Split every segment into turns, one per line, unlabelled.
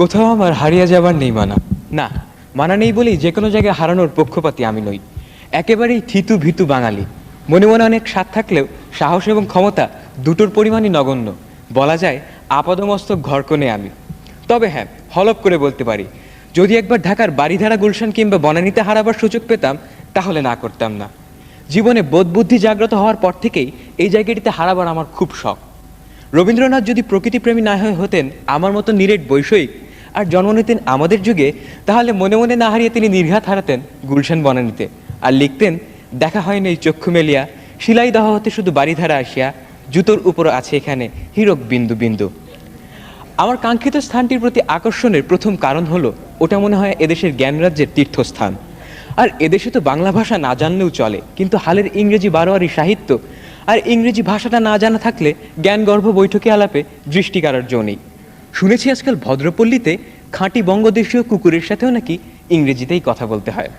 কোথাও আমার হারিয়ে যাবার নেই মানা। না, মানা নেই বলেই যে কোনো জায়গায় হারানোর পক্ষপাতী আমি নই। একেবারেই থিতু ভীতু বাঙালি। মনে মনে অনেক স্বাদ থাকলেও সাহস এবং ক্ষমতা দুটোর পরিমাণই নগণ্য। বলা যায় আপাদমস্তক ঘরকনে আমি। তবে হ্যাঁ, হলপ করে বলতে পারি, যদি একবার ঢাকার বাড়িধারা গুলশান কিংবা বনানীতে হারাবার সুযোগ পেতাম তাহলে না করতাম না। জীবনে বোধবুদ্ধি জাগ্রত হওয়ার পর থেকেই এই জায়গাটিতে হারাবার আমার খুব শখ। রবীন্দ্রনাথ যদি প্রকৃতিপ্রেমী না হয়ে হতেন আমার মতো নিরেট বৈষয়িক আর জন্ম নিতেন আমাদের যুগে, তাহলে মনে মনে না হারিয়ে তিনি নির্ঘাত হারাতেন গুলশান বনানীতে আর লিখতেন, দেখা হয়নি এই চক্ষু মেলিয়া, শিলাই দহ হতে শুধু বাড়িধারা আসিয়া, জুতোর উপর আছে এখানে হীরক বিন্দু বিন্দু। আমার কাঙ্ক্ষিত স্থানটির প্রতি আকর্ষণের প্রথম কারণ হলো ওটা মনে হয় এদেশের জ্ঞানরাজ্যের তীর্থস্থান। আর এদেশে তো বাংলা ভাষা না জানলেও চলে, কিন্তু হালের ইংরেজি বারোয়ারি সাহিত্য আর ইংরেজি ভাষাটা না জানা থাকলে জ্ঞানগর্ভ বৈঠকে আলাপে দৃষ্টি কারার জো নেই। শুনেছি আজকাল ভদ্রপল্লীতে খাঁটি বঙ্গদেশীয় কুকুরের সাথেও নাকি ইংরেজিতেই কথা বলতে হয়।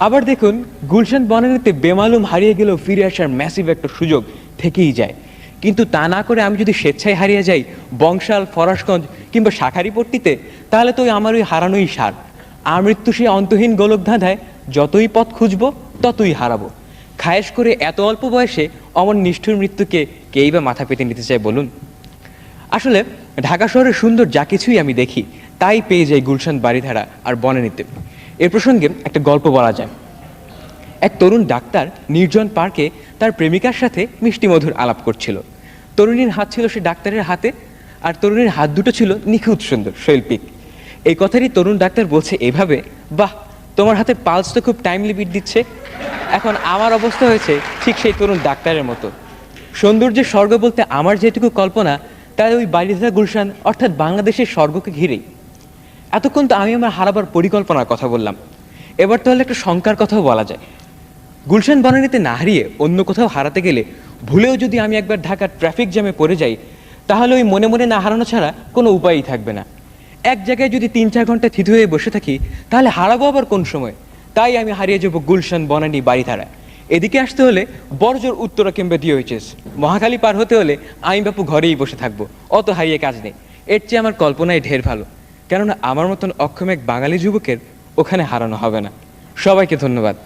আবার দেখুন, গুলশান বনানীতে বেমালুম হারিয়ে গেলেও ফিরে আসার ম্যাসিভ একটা সুযোগ থেকেই যায়। কিন্তু তা না করে আমি যদি স্বেচ্ছায় হারিয়ে যাই বংশাল, ফরাসগঞ্জ কিংবা শাখারিপট্টিতে, তাহলে তো আমার ওই হারানোই সার। আমৃত্যু সে অন্তহীন গোলক ধাঁধায় যতই পথ খুঁজবো ততই হারাবো। খায়েশ করে এত অল্প বয়সে অমন নিষ্ঠুর মৃত্যুকে কেই বা মাথা পেতে নিতে চায় বলুন? আসলে ঢাকা শহরের সুন্দর যা কিছুই আমি দেখি তাই পেয়ে যাই গুলশান বাড়িধারা আর বনানীতে। এর প্রসঙ্গে একটা গল্প বলা যায়। এক তরুণ ডাক্তার নির্জন পার্কে তার প্রেমিকার সাথে মিষ্টি মধুর আলাপ করছিল। তরুণীর হাত ছিল সে ডাক্তারের হাতে, আর তরুণীর হাত দুটো ছিল নিখুঁত সুন্দর, শৈল্পিক। এই কথারই তরুণ ডাক্তার বলছে এভাবে, বাহ, তোমার হাতের পালস তো খুব টাইমলি বিট দিচ্ছে। এখন আমার অবস্থা হয়েছে ঠিক সেই তরুণ ডাক্তারের মতো। সৌন্দর্যের স্বর্গ বলতে আমার যেটুকু কল্পনা, তাই ওই বাড়িধারা গুলশান অর্থাৎ বাংলাদেশের স্বর্গকে ঘিরেই। এতক্ষণ তো আমি আমার হারাবার পরিকল্পনার কথা বললাম, এবার তাহলে একটা শঙ্কার কথাও বলা যায়। গুলশান বনানীতে না হারিয়ে অন্য কোথাও হারাতে গেলে ভুলেও যদি আমি একবার ঢাকার ট্রাফিক জ্যামে পড়ে যাই, তাহলে ওই মনে মনে না হারানো ছাড়া কোনো উপায়ই থাকবে না। এক জায়গায় যদি 3-4 ঘন্টা থিতু হয়ে বসে থাকি, তাহলে হারাবো আবার কোন সময়? তাই আমি হারিয়ে যাবো গুলশান বনানী বাড়িধারা। এদিকে আসতে হলে বড়জোর উত্তরা কিংবা ডিওএইচএস, মহাখালী পার হতে হলে আমি বাপু ঘরেই বসে থাকবো, অত হারিয়ে কাজ নেই। এর চেয়ে আমার কল্পনায় ঢের ভালো, কেননা আমার মতন অক্ষম এক বাঙালি যুবকের ওখানে হারানো হবে না। সবাইকে ধন্যবাদ।